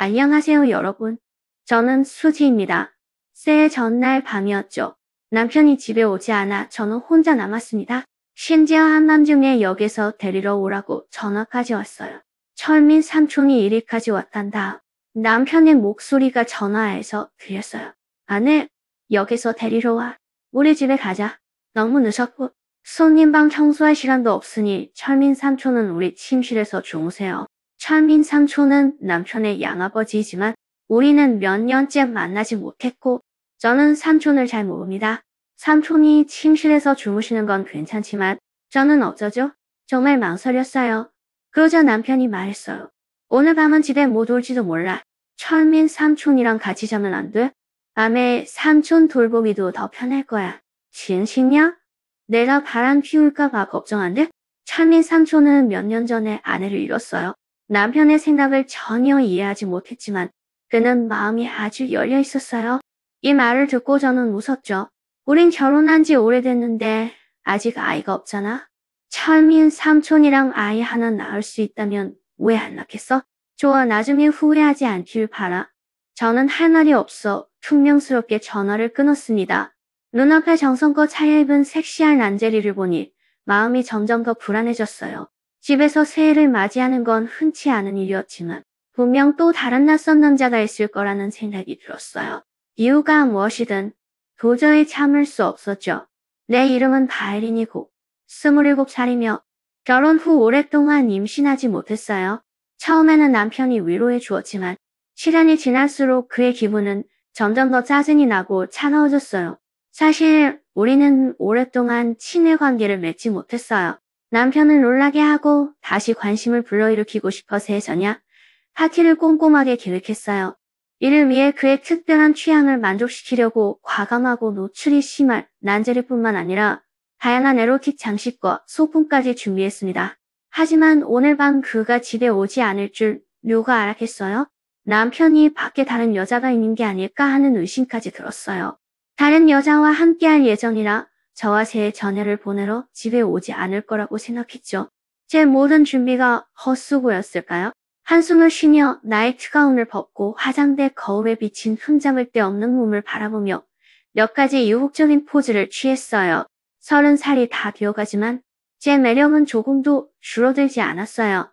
안녕하세요, 여러분. 저는 수지입니다. 새해 전날 밤이었죠. 남편이 집에 오지 않아 저는 혼자 남았습니다. 심지어 한밤중에 역에서 데리러 오라고 전화까지 왔어요. 철민 삼촌이 이리까지 왔단다. 남편의 목소리가 전화에서 들렸어요. 아내, 역에서 데리러 와. 우리 집에 가자. 너무 늦었고 손님방 청소할 시간도 없으니 철민 삼촌은 우리 침실에서 주무세요. 철민 삼촌은 남편의 양아버지이지만 우리는 몇 년째 만나지 못했고 저는 삼촌을 잘 모릅니다. 삼촌이 침실에서 주무시는 건 괜찮지만 저는 어쩌죠? 정말 망설였어요. 그러자 남편이 말했어요. 오늘 밤은 집에 못 올지도 몰라. 철민 삼촌이랑 같이 자면 안 돼? 밤에 삼촌 돌보기도 더 편할 거야. 진심이야? 내가 바람 피울까 봐 걱정 안 돼? 철민 삼촌은 몇 년 전에 아내를 잃었어요. 남편의 생각을 전혀 이해하지 못했지만 그는 마음이 아주 열려 있었어요. 이 말을 듣고 저는 웃었죠. 우린 결혼한 지 오래됐는데 아직 아이가 없잖아. 철민 삼촌이랑 아이 하나 낳을 수 있다면 왜 안 낳겠어? 좋아, 나중에 후회하지 않길 바라. 저는 할 말이 없어 퉁명스럽게 전화를 끊었습니다. 눈앞에 정성껏 차려입은 섹시한 란제리를 보니 마음이 점점 더 불안해졌어요. 집에서 새해를 맞이하는 건 흔치 않은 일이었지만 분명 또 다른 낯선 남자가 있을 거라는 생각이 들었어요. 이유가 무엇이든 도저히 참을 수 없었죠. 내 이름은 바이린이고 27살이며 결혼 후 오랫동안 임신하지 못했어요. 처음에는 남편이 위로해 주었지만 시간이 지날수록 그의 기분은 점점 더 짜증이 나고 차가워졌어요. 사실 우리는 오랫동안 친해 관계를 맺지 못했어요. 남편을 놀라게 하고 다시 관심을 불러일으키고 싶어서 해서냐 파티를 꼼꼼하게 계획했어요. 이를 위해 그의 특별한 취향을 만족시키려고 과감하고 노출이 심한 란제리뿐만 아니라 다양한 에로틱 장식과 소품까지 준비했습니다. 하지만 오늘 밤 그가 집에 오지 않을 줄 누가 알았겠어요? 남편이 밖에 다른 여자가 있는 게 아닐까 하는 의심까지 들었어요. 다른 여자와 함께할 예정이라 저와 새해 전야를 보내러 집에 오지 않을 거라고 생각했죠. 제 모든 준비가 헛수고였을까요? 한숨을 쉬며 나이트 가운을 벗고 화장대 거울에 비친 흠잡을 데 없는 몸을 바라보며 몇 가지 유혹적인 포즈를 취했어요. 30살이 다 되어가지만 제 매력은 조금도 줄어들지 않았어요.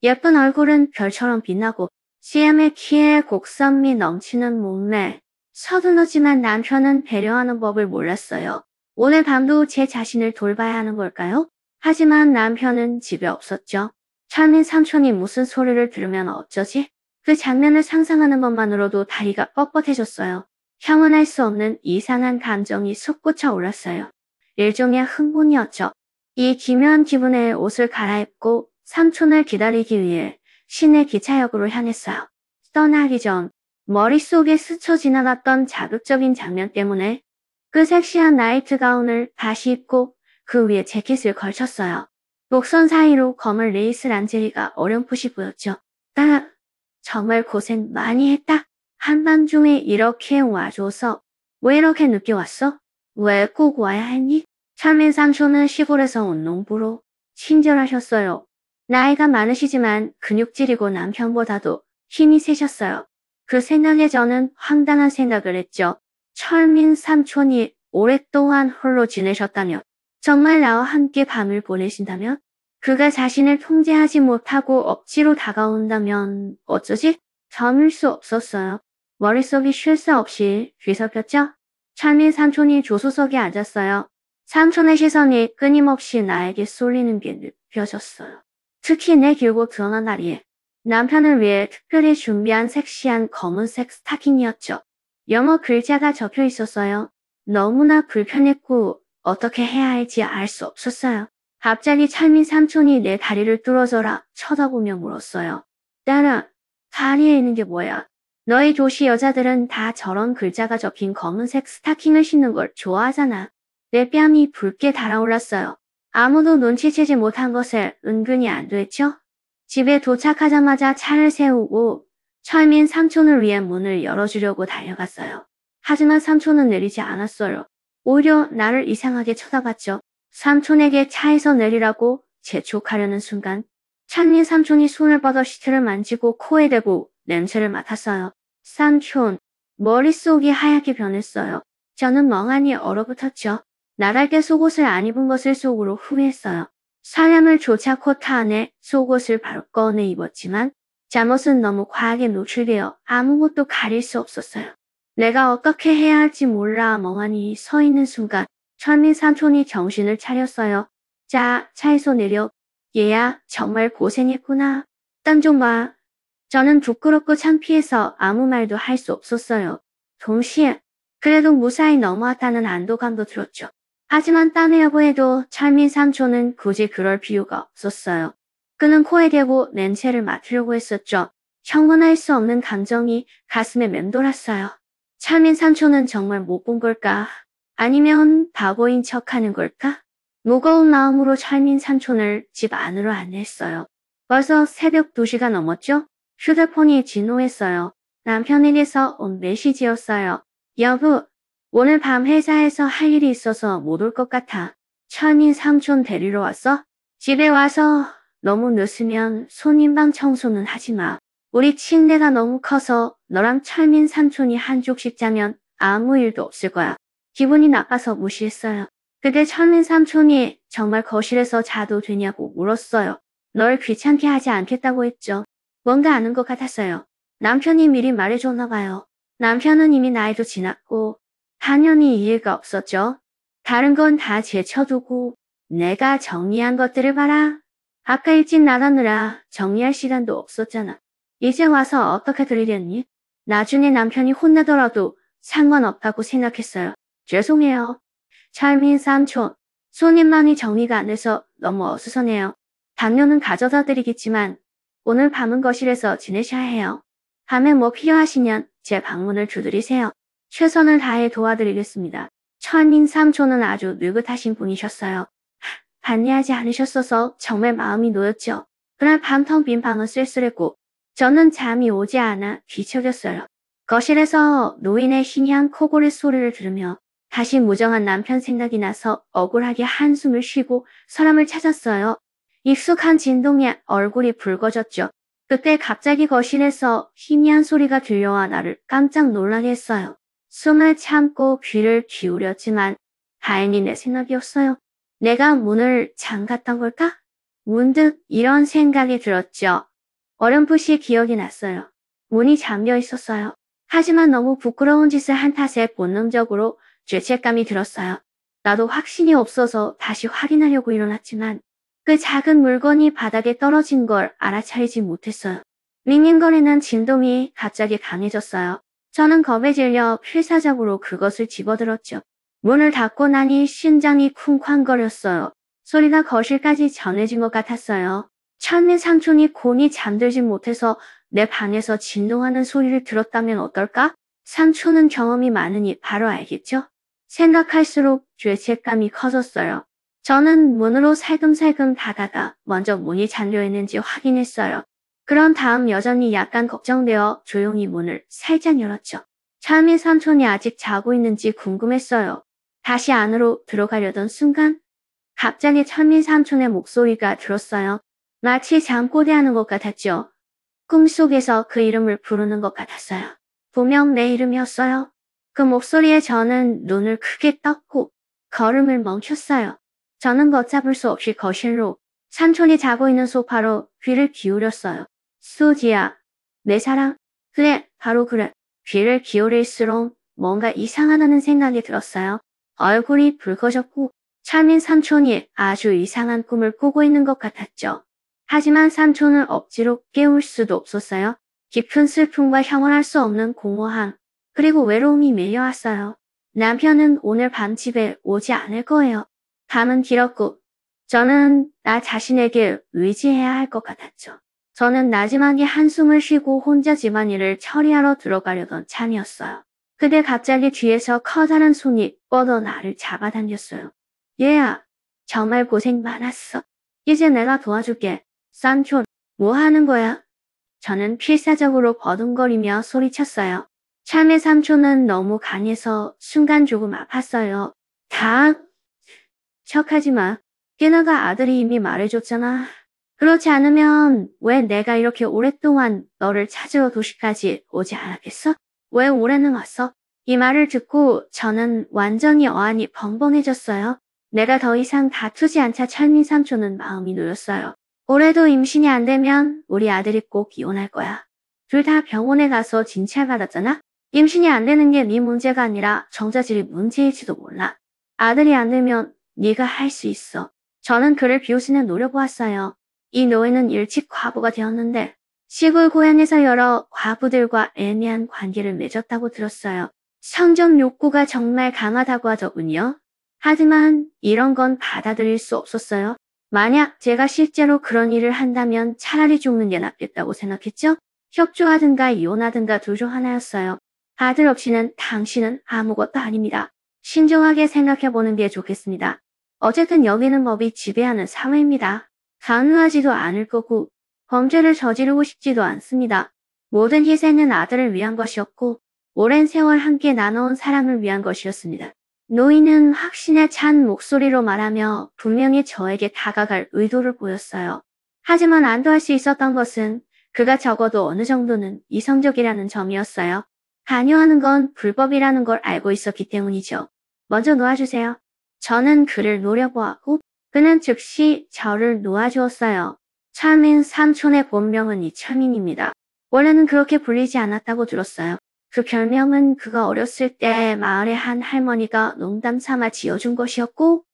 예쁜 얼굴은 별처럼 빛나고 CM의 키에 곡선미 넘치는 몸매. 서둘렀지만 남편은 배려하는 법을 몰랐어요. 오늘 밤도 제 자신을 돌봐야 하는 걸까요? 하지만 남편은 집에 없었죠. 철민 삼촌이 무슨 소리를 들으면 어쩌지? 그 장면을 상상하는 것만으로도 다리가 뻣뻣해졌어요. 형언할 수 없는 이상한 감정이 솟구쳐 올랐어요. 일종의 흥분이었죠. 이 기묘한 기분에 옷을 갈아입고 삼촌을 기다리기 위해 시내 기차역으로 향했어요. 떠나기 전 머릿속에 스쳐 지나갔던 자극적인 장면 때문에 그 섹시한 나이트 가운을 다시 입고 그 위에 재킷을 걸쳤어요. 목선 사이로 검은 레이스 란제리가 어렴풋이 보였죠. 정말 고생 많이 했다. 한밤중에 이렇게 와줘서 왜 이렇게 늦게 왔어? 왜 꼭 와야 했니? 철민 삼촌은 시골에서 온 농부로 친절하셨어요. 나이가 많으시지만 근육질이고 남편보다도 힘이 세셨어요. 그 생각에 저는 황당한 생각을 했죠. 철민 삼촌이 오랫동안 홀로 지내셨다면, 정말 나와 함께 밤을 보내신다면, 그가 자신을 통제하지 못하고 억지로 다가온다면 어쩌지? 참을 수 없었어요. 머릿속이 쉴 새 없이 뒤섞였죠? 철민 삼촌이 조수석에 앉았어요. 삼촌의 시선이 끊임없이 나에게 쏠리는 게 느껴졌어요. 특히 내 길고 드러난 다리에 남편을 위해 특별히 준비한 섹시한 검은색 스타킹이었죠. 영어 글자가 적혀 있었어요. 너무나 불편했고 어떻게 해야 할지 알 수 없었어요. 갑자기 철민 삼촌이 내 다리를 뚫어져라 쳐다보며 물었어요. 딸아, 다리에 있는 게 뭐야? 너희 도시 여자들은 다 저런 글자가 적힌 검은색 스타킹을 신는 걸 좋아하잖아. 내 뺨이 붉게 달아올랐어요. 아무도 눈치채지 못한 것을 은근히 안 됐죠? 집에 도착하자마자 차를 세우고 철민 삼촌을 위해 문을 열어주려고 달려갔어요. 하지만 삼촌은 내리지 않았어요. 오히려 나를 이상하게 쳐다봤죠. 삼촌에게 차에서 내리라고 재촉하려는 순간 철민 삼촌이 손을 뻗어 시트를 만지고 코에 대고 냄새를 맡았어요. 삼촌, 머릿속이 하얗게 변했어요. 저는 멍하니 얼어붙었죠. 나달게 속옷을 안 입은 것을 속으로 후회했어요. 사람을 쫓아 코트 안에 속옷을 바로 꺼내 입었지만 잠옷은 너무 과하게 노출되어 아무것도 가릴 수 없었어요. 내가 어떻게 해야 할지 몰라 멍하니 서 있는 순간 철민 삼촌이 정신을 차렸어요. 자, 차에서 내려. 얘야, 정말 고생했구나. 땀 좀 봐. 저는 부끄럽고 창피해서 아무 말도 할 수 없었어요. 동시에 그래도 무사히 넘어왔다는 안도감도 들었죠. 하지만 땀이라고 해도 철민 삼촌은 굳이 그럴 필요가 없었어요. 그는 코에 대고 냄새를 맡으려고 했었죠. 형언할 수 없는 감정이 가슴에 맴돌았어요. 철민 삼촌은 정말 못 본 걸까? 아니면 바보인 척하는 걸까? 무거운 마음으로 철민 삼촌을 집 안으로 안냈어요. 벌써 새벽 2시가 넘었죠? 휴대폰이 진동했어요. 남편에게서 온 메시지였어요. 여보, 오늘 밤 회사에서 할 일이 있어서 못 올 것 같아. 철민 삼촌 데리러 왔어? 집에 와서 너무 늦으면 손님방 청소는 하지 마. 우리 침대가 너무 커서 너랑 철민 삼촌이 한쪽씩 자면 아무 일도 없을 거야. 기분이 나빠서 무시했어요. 그때 철민 삼촌이 정말 거실에서 자도 되냐고 물었어요. 널 귀찮게 하지 않겠다고 했죠. 뭔가 아는 것 같았어요. 남편이 미리 말해줬나 봐요. 남편은 이미 나이도 지났고 당연히 이해가 없었죠. 다른 건 다 제쳐두고 내가 정리한 것들을 봐라. 아까 일찍 나가느라 정리할 시간도 없었잖아. 이제 와서 어떻게 들리겠니? 나중에 남편이 혼나더라도 상관없다고 생각했어요. 죄송해요. 철민 삼촌, 손님만이 정리가 안 돼서 너무 어수선해요. 담요는 가져다 드리겠지만 오늘 밤은 거실에서 지내셔야 해요. 밤에 뭐 필요하시면 제 방문을 두드리세요. 최선을 다해 도와드리겠습니다. 철민 삼촌은 아주 느긋하신 분이셨어요. 반대하지 않으셨어서 정말 마음이 놓였죠. 그날 밤 텅 빈 방은 쓸쓸했고 저는 잠이 오지 않아 뒤척였어요. 거실에서 노인의 희미한 코골이 소리를 들으며 다시 무정한 남편 생각이 나서 억울하게 한숨을 쉬고 사람을 찾았어요. 익숙한 진동에 얼굴이 붉어졌죠. 그때 갑자기 거실에서 희미한 소리가 들려와 나를 깜짝 놀라게 했어요. 숨을 참고 귀를 기울였지만 다행히 내 생각이었어요. 내가 문을 잠갔던 걸까? 문득 이런 생각이 들었죠. 어렴풋이 기억이 났어요. 문이 잠겨 있었어요. 하지만 너무 부끄러운 짓을 한 탓에 본능적으로 죄책감이 들었어요. 나도 확신이 없어서 다시 확인하려고 일어났지만 그 작은 물건이 바닥에 떨어진 걸 알아차리지 못했어요. 링링거리는 진동이 갑자기 강해졌어요. 저는 겁에 질려 필사적으로 그것을 집어들었죠. 문을 닫고 나니 심장이 쿵쾅거렸어요. 소리가 거실까지 전해진 것 같았어요. 철민 삼촌이 곤히 잠들지 못해서 내 방에서 진동하는 소리를 들었다면 어떨까? 삼촌은 경험이 많으니 바로 알겠죠? 생각할수록 죄책감이 커졌어요. 저는 문으로 살금살금 다가가 먼저 문이 잠겨있는지 확인했어요. 그런 다음 여전히 약간 걱정되어 조용히 문을 살짝 열었죠. 철민 삼촌이 아직 자고 있는지 궁금했어요. 다시 안으로 들어가려던 순간 갑자기 철민 삼촌의 목소리가 들었어요. 마치 잠꼬대하는 것 같았죠. 꿈속에서 그 이름을 부르는 것 같았어요. 분명 내 이름이었어요. 그 목소리에 저는 눈을 크게 떴고 걸음을 멈췄어요. 저는 걷잡을 수 없이 거실로 삼촌이 자고 있는 소파로 귀를 기울였어요. 수지야, 내 사랑. 그래, 바로 그래. 귀를 기울일수록 뭔가 이상하다는 생각이 들었어요. 얼굴이 붉어졌고 철민 삼촌이 아주 이상한 꿈을 꾸고 있는 것 같았죠. 하지만 삼촌을 억지로 깨울 수도 없었어요. 깊은 슬픔과 형언할 수 없는 공허함, 그리고 외로움이 밀려왔어요. 남편은 오늘 밤 집에 오지 않을 거예요. 밤은 길었고 저는 나 자신에게 의지해야 할 것 같았죠. 저는 나지막이 한숨을 쉬고 혼자 집안일을 처리하러 들어가려던 참이었어요. 그때 갑자기 뒤에서 커다란 손이 뻗어 나를 잡아당겼어요. 얘야, 정말 고생 많았어. 이제 내가 도와줄게. 삼촌, 뭐 하는 거야? 저는 필사적으로 버둥거리며 소리쳤어요. 철민 삼촌은 너무 강해서 순간 조금 아팠어요. 다 척하지 마. 깨나가 아들이 이미 말해줬잖아. 그렇지 않으면 왜 내가 이렇게 오랫동안 너를 찾으러 도시까지 오지 않았겠어? 왜 올해는 왔어? 이 말을 듣고 저는 완전히 어안이 벙벙해졌어요. 내가 더 이상 다투지 않자 철민 삼촌은 마음이 놓였어요. 올해도 임신이 안 되면 우리 아들이 꼭 이혼할 거야. 둘 다 병원에 가서 진찰받았잖아? 임신이 안 되는 게 네 문제가 아니라 정자질이 문제일지도 몰라. 아들이 안 되면 네가 할 수 있어. 저는 그를 비웃으며 노려보았어요. 이 노예는 일찍 과부가 되었는데 시골 고향에서 여러 과부들과 애매한 관계를 맺었다고 들었어요. 성적 욕구가 정말 강하다고 하더군요. 하지만 이런 건 받아들일 수 없었어요. 만약 제가 실제로 그런 일을 한다면 차라리 죽는 게 낫겠다고 생각했죠. 협조하든가 이혼하든가 둘 중 하나였어요. 아들 없이는 당신은 아무것도 아닙니다. 신중하게 생각해보는 게 좋겠습니다. 어쨌든 여기는 법이 지배하는 사회입니다. 강요하지도 않을 거고 범죄를 저지르고 싶지도 않습니다. 모든 희생은 아들을 위한 것이었고 오랜 세월 함께 나눠온 사람을 위한 것이었습니다. 노인은 확신에 찬 목소리로 말하며 분명히 저에게 다가갈 의도를 보였어요. 하지만 안도할 수 있었던 것은 그가 적어도 어느 정도는 이성적이라는 점이었어요. 강요하는 건 불법이라는 걸 알고 있었기 때문이죠. 먼저 놓아주세요. 저는 그를 노려보았고 그는 즉시 저를 놓아주었어요. 철민 삼촌의 본명은 이철민입니다. 원래는 그렇게 불리지 않았다고 들었어요. 그 별명은 그가 어렸을 때 마을의 한 할머니가 농담 삼아 지어준 것이었고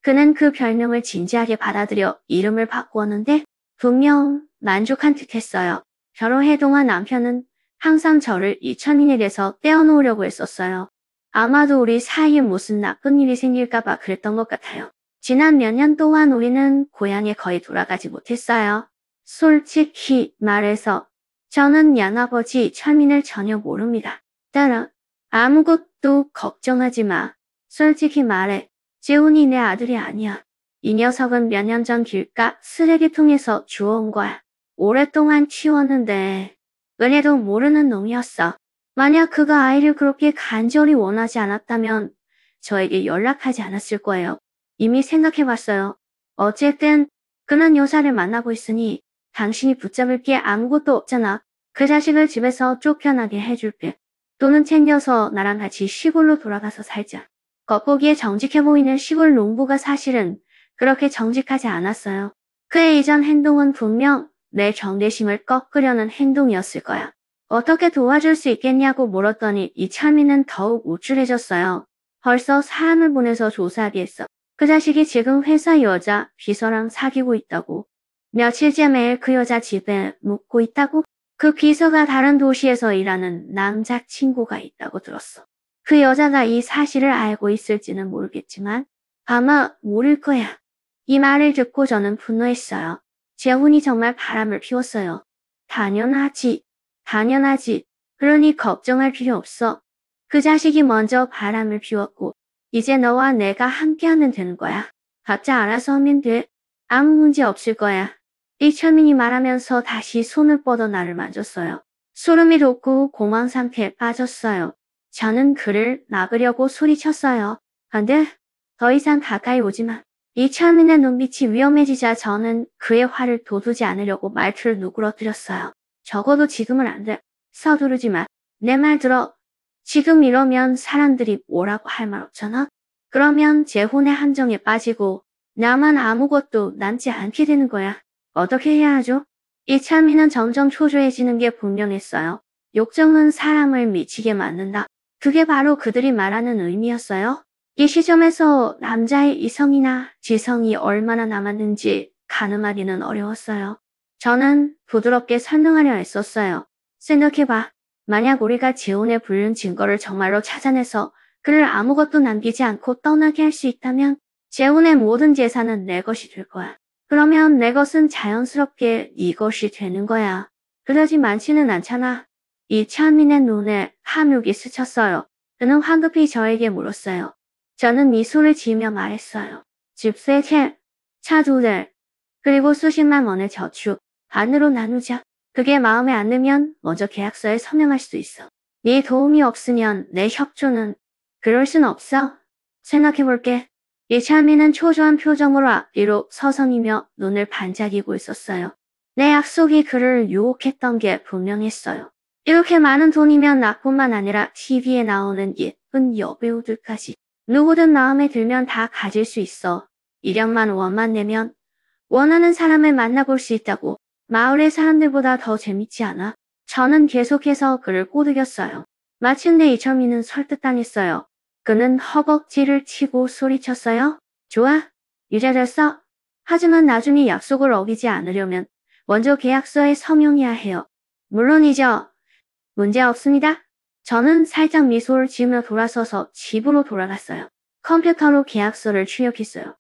그는 그 별명을 진지하게 받아들여 이름을 바꾸었는데 분명 만족한 듯했어요. 결혼해 동안 남편은 항상 저를 이철민에게서 떼어놓으려고 했었어요. 아마도 우리 사이에 무슨 나쁜 일이 생길까봐 그랬던 것 같아요. 지난 몇 년 동안 우리는 고향에 거의 돌아가지 못했어요. 솔직히 말해서 저는 양아버지 철민을 전혀 모릅니다. 따라 아무것도 걱정하지 마. 솔직히 말해. 재훈이 내 아들이 아니야. 이 녀석은 몇 년 전 길가 쓰레기통에서 주워온 거야. 오랫동안 키웠는데 은혜도 모르는 놈이었어. 만약 그가 아이를 그렇게 간절히 원하지 않았다면 저에게 연락하지 않았을 거예요. 이미 생각해봤어요. 어쨌든 그는 여사를 만나고 있으니 당신이 붙잡을 게 아무것도 없잖아. 그 자식을 집에서 쫓겨나게 해줄게. 돈은 챙겨서 나랑 같이 시골로 돌아가서 살자. 겉보기에 정직해 보이는 시골 농부가 사실은 그렇게 정직하지 않았어요. 그의 이전 행동은 분명 내 정대심을 꺾으려는 행동이었을 거야. 어떻게 도와줄 수 있겠냐고 물었더니 이철민은 더욱 우쭐해졌어요. 벌써 사람을 보내서 조사하게 했어. 그 자식이 지금 회사 여자 비서랑 사귀고 있다고. 며칠째 매일 그 여자 집에 묵고 있다고? 그 비서가 다른 도시에서 일하는 남자친구가 있다고 들었어. 그 여자가 이 사실을 알고 있을지는 모르겠지만 아마 모를 거야. 이 말을 듣고 저는 분노했어요. 재훈이 정말 바람을 피웠어요. 당연하지. 당연하지. 그러니 걱정할 필요 없어. 그 자식이 먼저 바람을 피웠고 이제 너와 내가 함께하면 되는 거야. 각자 알아서 하면 돼. 아무 문제 없을 거야. 이철민이 말하면서 다시 손을 뻗어 나를 만졌어요. 소름이 돋고 공황 상태에 빠졌어요. 저는 그를 막으려고 소리쳤어요. 안 돼. 더 이상 가까이 오지 마. 이철민의 눈빛이 위험해지자 저는 그의 화를 돋우지 않으려고 말투를 누그러뜨렸어요. 적어도 지금은 안 돼. 서두르지 마. 내 말 들어. 지금 이러면 사람들이 뭐라고 할 말 없잖아? 그러면 재혼의 함정에 빠지고 나만 아무것도 남지 않게 되는 거야. 어떻게 해야 하죠? 이철민은 점점 초조해지는 게 분명했어요. 욕정은 사람을 미치게 만든다. 그게 바로 그들이 말하는 의미였어요. 이 시점에서 남자의 이성이나 지성이 얼마나 남았는지 가늠하기는 어려웠어요. 저는 부드럽게 설명하려 했었어요. 생각해봐. 만약 우리가 재혼에 불륜 증거를 정말로 찾아내서 그를 아무것도 남기지 않고 떠나게 할 수 있다면 재혼의 모든 재산은 내 것이 될 거야. 그러면 내 것은 자연스럽게 네 것이 되는 거야. 그러지 많지는 않잖아. 이철민의 눈에 함욕이 스쳤어요. 그는 황급히 저에게 물었어요. 저는 미소를 지으며 말했어요. 집 3채, 차 2대, 그리고 수십만 원의 저축, 반으로 나누자. 그게 마음에 안 들면 먼저 계약서에 서명할 수도 있어. 네 도움이 없으면 내 협조는. 그럴 순 없어. 생각해볼게. 이찬미는 초조한 표정으로 앞뒤로 서성이며 눈을 반짝이고 있었어요. 내 약속이 그를 유혹했던 게 분명했어요. 이렇게 많은 돈이면 나뿐만 아니라 TV에 나오는 예쁜 여배우들까지 누구든 마음에 들면 다 가질 수 있어. 1억만 원만 내면 원하는 사람을 만나볼 수 있다고. 마을의 사람들보다 더 재밌지 않아? 저는 계속해서 그를 꼬드겼어요. 마침내 이철민은 설득당했어요. 그는 허벅지를 치고 소리쳤어요. 좋아, 이제 됐어. 하지만 나중에 약속을 어기지 않으려면 먼저 계약서에 서명해야 해요. 물론이죠. 문제 없습니다. 저는 살짝 미소를 지으며 돌아서서 집으로 돌아갔어요. 컴퓨터로 계약서를 출력했어요.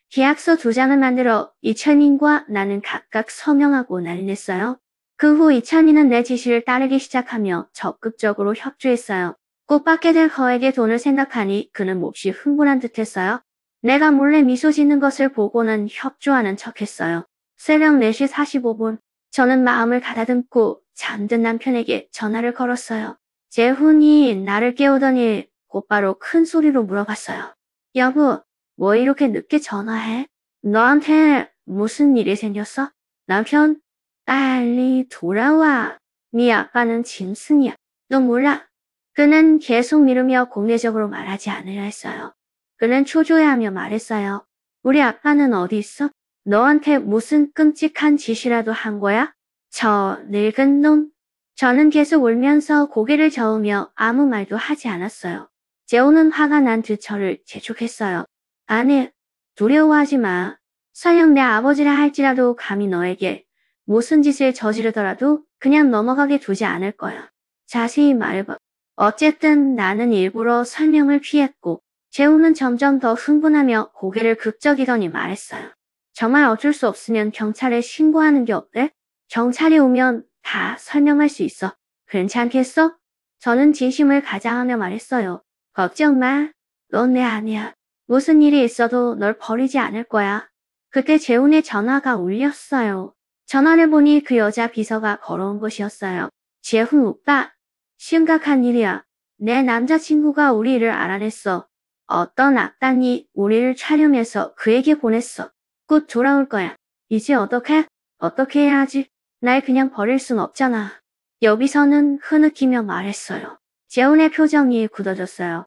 계약서 2장을 만들어 이철민과 나는 각각 서명하고 난리냈어요. 그 후 이철민은 내 지시를 따르기 시작하며 적극적으로 협조했어요. 꼭 받게 될 거액의 돈을 생각하니 그는 몹시 흥분한 듯했어요. 내가 몰래 미소 짓는 것을 보고는 협조하는 척했어요. 새벽 4시 45분, 저는 마음을 가다듬고 잠든 남편에게 전화를 걸었어요. 재훈이 나를 깨우더니 곧바로 큰 소리로 물어봤어요. 여보, 뭐 이렇게 늦게 전화해? 너한테 무슨 일이 생겼어? 남편, 빨리 돌아와. 네 아빠는 짐승이야. 너 몰라? 그는 계속 미루며 공개적으로 말하지 않으려 했어요. 그는 초조해하며 말했어요. 우리 아빠는 어디 있어? 너한테 무슨 끔찍한 짓이라도 한 거야? 저 늙은 놈. 저는 계속 울면서 고개를 저으며 아무 말도 하지 않았어요. 재호는 화가 난 듯 저를 재촉했어요. 아니, 두려워하지 마. 설령 내 아버지라 할지라도 감히 너에게 무슨 짓을 저지르더라도 그냥 넘어가게 두지 않을 거야. 자세히 말해봐. 어쨌든 나는 일부러 설명을 피했고 재호는 점점 더 흥분하며 고개를 긁적이더니 말했어요. 정말 어쩔 수 없으면 경찰에 신고하는 게 어때? 경찰이 오면 다 설명할 수 있어. 괜찮겠어? 저는 진심을 가장하며 말했어요. 걱정 마. 넌 내 아니야. 무슨 일이 있어도 널 버리지 않을 거야. 그때 재훈의 전화가 울렸어요. 전화를 보니 그 여자 비서가 걸어온 것이었어요. 재훈 오빠, 심각한 일이야. 내 남자친구가 우리 일을 알아냈어. 어떤 악당이 우리를 촬영해서 그에게 보냈어. 곧 돌아올 거야. 이제 어떻게? 어떻게 해야 하지? 날 그냥 버릴 순 없잖아. 여비서는 흐느끼며 말했어요. 재훈의 표정이 굳어졌어요.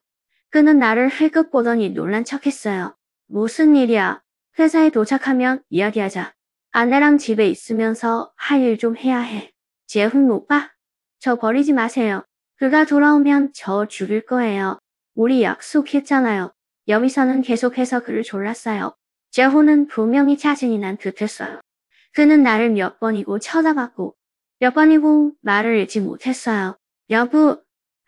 그는 나를 흘끗 보더니 놀란 척했어요. 무슨 일이야? 회사에 도착하면 이야기하자. 아내랑 집에 있으면서 할 일 좀 해야 해. 재훈 오빠, 저 버리지 마세요. 그가 돌아오면 저 죽일 거예요. 우리 약속했잖아요. 여비서는 계속해서 그를 졸랐어요. 재훈은 분명히 짜증이 난 듯했어요. 그는 나를 몇 번이고 쳐다봤고 몇 번이고 말을 잃지 못했어요. 여보,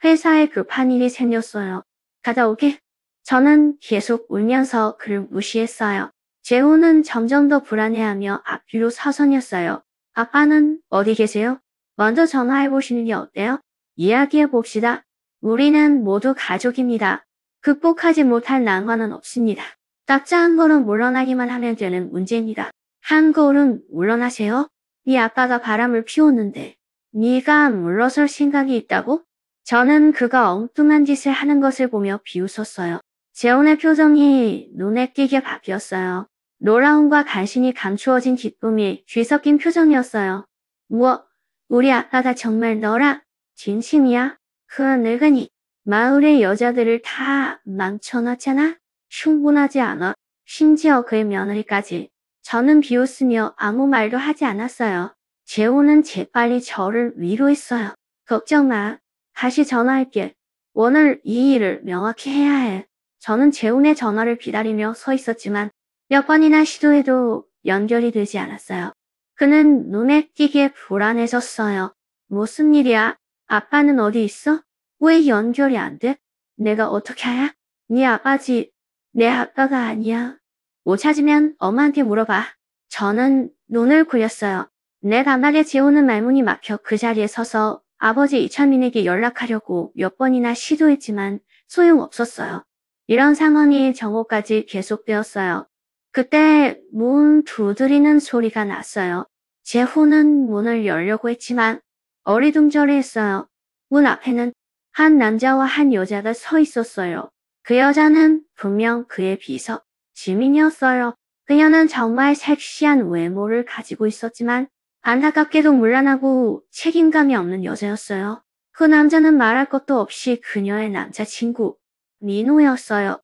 회사에 급한 일이 생겼어요. 갔다 오게. 저는 계속 울면서 그를 무시했어요. 재훈은 점점 더 불안해하며 앞뒤로 서성였어요. 아빠는 어디 계세요? 먼저 전화해보시는 게 어때요? 이야기해봅시다. 우리는 모두 가족입니다. 극복하지 못할 난관은 없습니다. 딱자 한 걸음 물러나기만 하면 되는 문제입니다. 한 걸음 물러나세요? 네 아빠가 바람을 피웠는데 네가 물러설 생각이 있다고? 저는 그가 엉뚱한 짓을 하는 것을 보며 비웃었어요. 재훈의 표정이 눈에 띄게 바뀌었어요. 놀라움과 간신히 감추어진 기쁨이 뒤섞인 표정이었어요. 뭐, 우리 아빠가 정말 너라? 진심이야? 그 늙은이 마을의 여자들을 다 망쳐놨잖아? 충분하지 않아. 심지어 그의 며느리까지. 저는 비웃으며 아무 말도 하지 않았어요. 재호는 재빨리 저를 위로했어요. 걱정 마. 다시 전화할게. 오늘 이 일을 명확히 해야 해. 저는 재훈의 전화를 기다리며 서 있었지만 몇 번이나 시도해도 연결이 되지 않았어요. 그는 눈에 띄게 불안해졌어요. 무슨 일이야? 아빠는 어디 있어? 왜 연결이 안 돼? 내가 어떻게 해야? 네 아빠지. 내 아빠가 아니야. 못 찾으면 엄마한테 물어봐. 저는 눈을 굴렸어요. 내 감각에 재우는 말문이 막혀 그 자리에 서서 아버지 이철민에게 연락하려고 몇 번이나 시도했지만 소용없었어요. 이런 상황이 정오까지 계속되었어요. 그때 문 두드리는 소리가 났어요. 재호는 문을 열려고 했지만 어리둥절해했어요. 문 앞에는 한 남자와 한 여자가 서 있었어요. 그 여자는 분명 그의 비서. 지민이었어요. 그녀는 정말 섹시한 외모를 가지고 있었지만 안타깝게도 문란하고 책임감이 없는 여자였어요. 그 남자는 말할 것도 없이 그녀의 남자친구 민호였어요.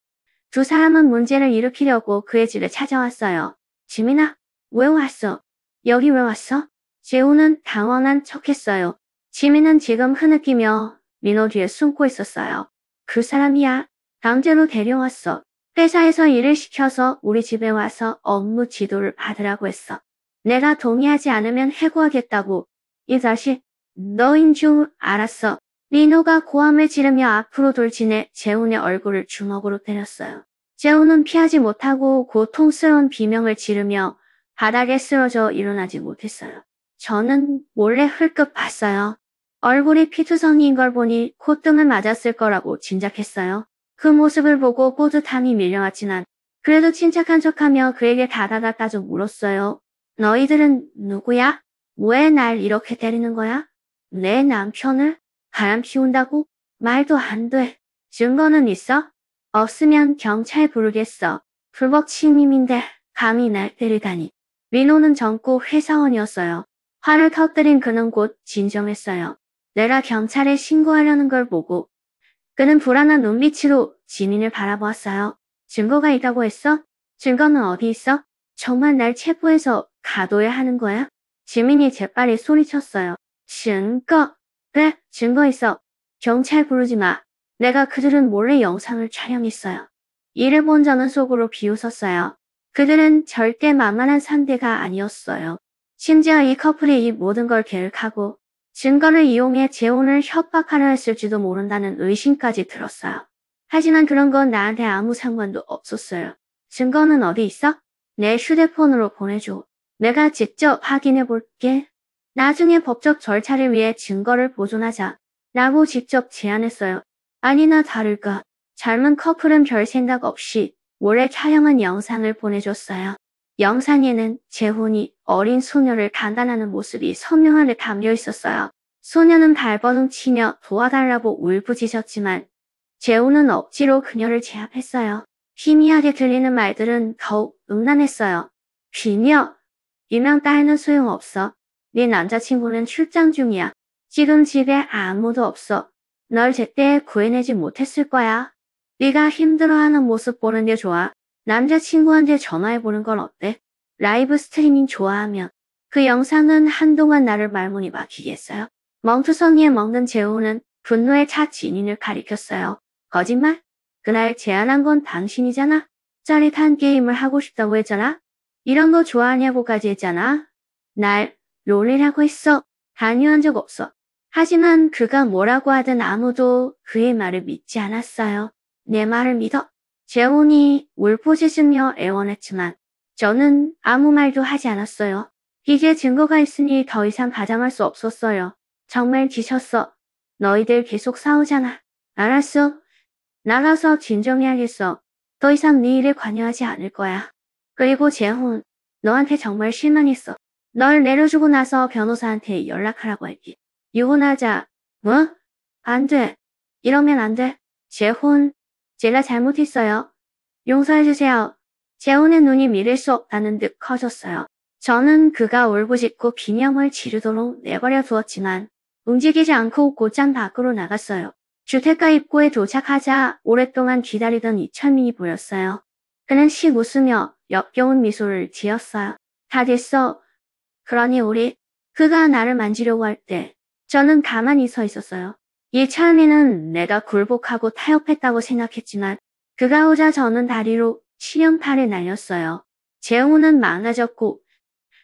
두 사람은 문제를 일으키려고 그의 집에 찾아왔어요. 지민아, 왜 왔어? 여기 왜 왔어? 재호는 당황한 척했어요. 지민은 지금 흐느끼며 민호 뒤에 숨고 있었어요. 그 사람이야. 강제로 데려왔어. 회사에서 일을 시켜서 우리 집에 와서 업무 지도를 받으라고 했어. 내가 동의하지 않으면 해고하겠다고. 이 자식, 너인 줄 알았어. 민호가 고함을 지르며 앞으로 돌진해 재훈의 얼굴을 주먹으로 때렸어요. 재훈은 피하지 못하고 고통스러운 비명을 지르며 바닥에 쓰러져 일어나지 못했어요. 저는 몰래 흘끗 봤어요. 얼굴이 피투성이인 걸 보니 콧등을 맞았을 거라고 짐작했어요. 그 모습을 보고 뿌듯함이 밀려왔지만 그래도 침착한 척하며 그에게 다가갔다 좀 물었어요. 너희들은 누구야? 왜 날 이렇게 때리는 거야? 내 남편을 바람 피운다고? 말도 안 돼. 증거는 있어? 없으면 경찰 부르겠어. 불법 침입인데 감히 날 때리다니. 민호는 젊고 회사원이었어요. 화를 터뜨린 그는 곧 진정했어요. 내가 경찰에 신고하려는 걸 보고 그는 불안한 눈빛으로 지민을 바라보았어요. 증거가 있다고 했어? 증거는 어디 있어? 정말 날 체포해서 가둬야 하는 거야? 지민이 재빨리 소리쳤어요. 증거? 그래, 증거 있어. 경찰 부르지 마. 내가 그들은 몰래 영상을 촬영했어요. 이를 본 저는 속으로 비웃었어요. 그들은 절대 만만한 상대가 아니었어요. 심지어 이 커플이 이 모든 걸 계획하고 증거를 이용해 재혼을 협박하려 했을지도 모른다는 의심까지 들었어요. 하지만 그런 건 나한테 아무 상관도 없었어요. 증거는 어디 있어? 내 휴대폰으로 보내줘. 내가 직접 확인해 볼게. 나중에 법적 절차를 위해 증거를 보존하자. 라고 직접 제안했어요. 아니나 다를까. 젊은 커플은 별 생각 없이 몰래 촬영한 영상을 보내줬어요. 영상에는 재혼이 어린 소녀를 간단하는 모습이 선명하게 담겨 있었어요. 소녀는 발버둥 치며 도와달라고 울부짖었지만 재혼은 억지로 그녀를 제압했어요. 희미하게 들리는 말들은 더욱 음란했어요. 비며 이명 따위는 소용없어. 네 남자친구는 출장 중이야. 지금 집에 아무도 없어. 널 제때 구해내지 못했을 거야. 네가 힘들어하는 모습 보는 게 좋아. 남자친구한테 전화해보는 건 어때? 라이브 스트리밍 좋아하면. 그 영상은 한동안 나를 말문이 막히게 했어요. 멍투성이에 먹는 재호는 분노에 차 진인을 가리켰어요. 거짓말? 그날 제안한 건 당신이잖아. 짜릿한 게임을 하고 싶다고 했잖아. 이런 거 좋아하냐고까지 했잖아. 날 롤이라고 했어. 강요한 적 없어. 하지만 그가 뭐라고 하든 아무도 그의 말을 믿지 않았어요. 내 말을 믿어. 재혼이 울부짖으며 애원했지만 저는 아무 말도 하지 않았어요. 이제 증거가 있으니 더 이상 가장할 수 없었어요. 정말 지쳤어. 너희들 계속 싸우잖아. 알았어. 나가서 진정해야겠어. 더 이상 네 일에 관여하지 않을 거야. 그리고 재혼, 너한테 정말 실망했어. 널 내려주고 나서 변호사한테 연락하라고 할게. 이혼하자. 뭐? 안 돼. 이러면 안 돼. 재혼, 제가 잘못했어요. 용서해주세요. 재혼의 눈이 믿을 수 없다는 듯 커졌어요. 저는 그가 울부짖고 비명을 지르도록 내버려 두었지만 움직이지 않고 곧장 밖으로 나갔어요. 주택가 입구에 도착하자 오랫동안 기다리던 이철민이 보였어요. 그는 씩 웃으며 역겨운 미소를 지었어요. 다 됐어. 그러니 우리, 그가 나를 만지려고 할 때 저는 가만히 서 있었어요. 이철민은 내가 굴복하고 타협했다고 생각했지만 그가 오자 저는 다리로 치명타를 날렸어요. 재웅은 망가졌고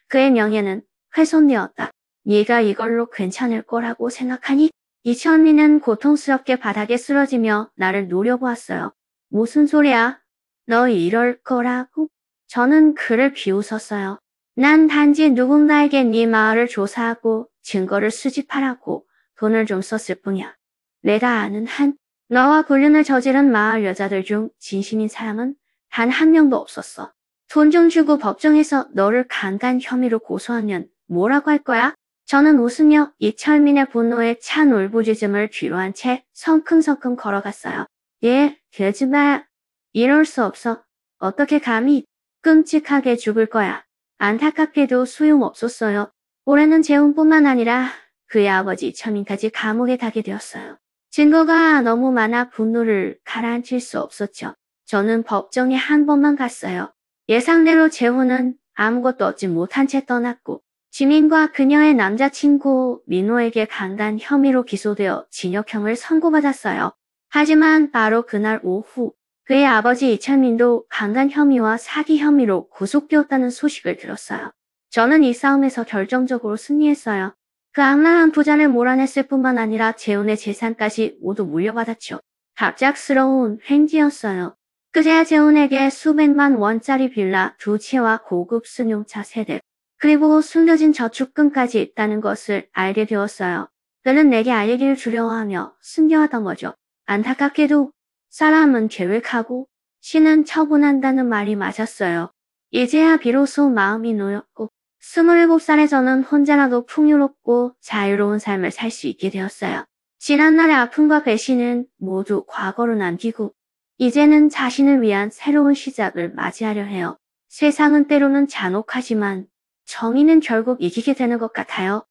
그의 명예는 훼손되었다. 네가 이걸로 괜찮을 거라고 생각하니? 이철민은 고통스럽게 바닥에 쓰러지며 나를 노려보았어요. 무슨 소리야? 너 이럴 거라고? 저는 그를 비웃었어요. 난 단지 누군가에게 네 마을을 조사하고 증거를 수집하라고 돈을 좀 썼을 뿐이야. 내가 아는 한 너와 불륜을 저지른 마을 여자들 중 진심인 사람은 단 한 명도 없었어. 돈 좀 주고 법정에서 너를 강간 혐의로 고소하면 뭐라고 할 거야? 저는 웃으며 이철민의 분노에 찬 울부짖음을 뒤로한 채 성큼성큼 걸어갔어요. 예, 되지 마. 이럴 수 없어. 어떻게 감히? 끔찍하게 죽을 거야. 안타깝게도 소용없었어요. 올해는 재혼뿐만 아니라 그의 아버지 처민까지 감옥에 가게 되었어요. 증거가 너무 많아 분노를 가라앉힐 수 없었죠. 저는 법정에 한 번만 갔어요. 예상대로 재혼은 아무것도 얻지 못한 채 떠났고 지민과 그녀의 남자친구 민호에게 강간 혐의로 기소되어 징역형을 선고받았어요. 하지만 바로 그날 오후 그의 아버지 이철민도 강간 혐의와 사기 혐의로 구속되었다는 소식을 들었어요. 저는 이 싸움에서 결정적으로 승리했어요. 그 악랄한 부자를 몰아냈을 뿐만 아니라 재혼의 재산까지 모두 물려받았죠. 갑작스러운 횡재였어요. 그제야 재혼에게 수백만 원짜리 빌라 2채와 고급 승용차 3대, 그리고 숨겨진 저축금까지 있다는 것을 알게 되었어요. 그는 내게 알리기를 두려워하며 숨겨왔던 거죠. 안타깝게도 사람은 계획하고 신은 처분한다는 말이 맞았어요. 이제야 비로소 마음이 놓였고 27살의 저는 혼자라도 풍요롭고 자유로운 삶을 살 수 있게 되었어요. 지난날의 아픔과 배신은 모두 과거로 남기고 이제는 자신을 위한 새로운 시작을 맞이하려 해요. 세상은 때로는 잔혹하지만 정의는 결국 이기게 되는 것 같아요.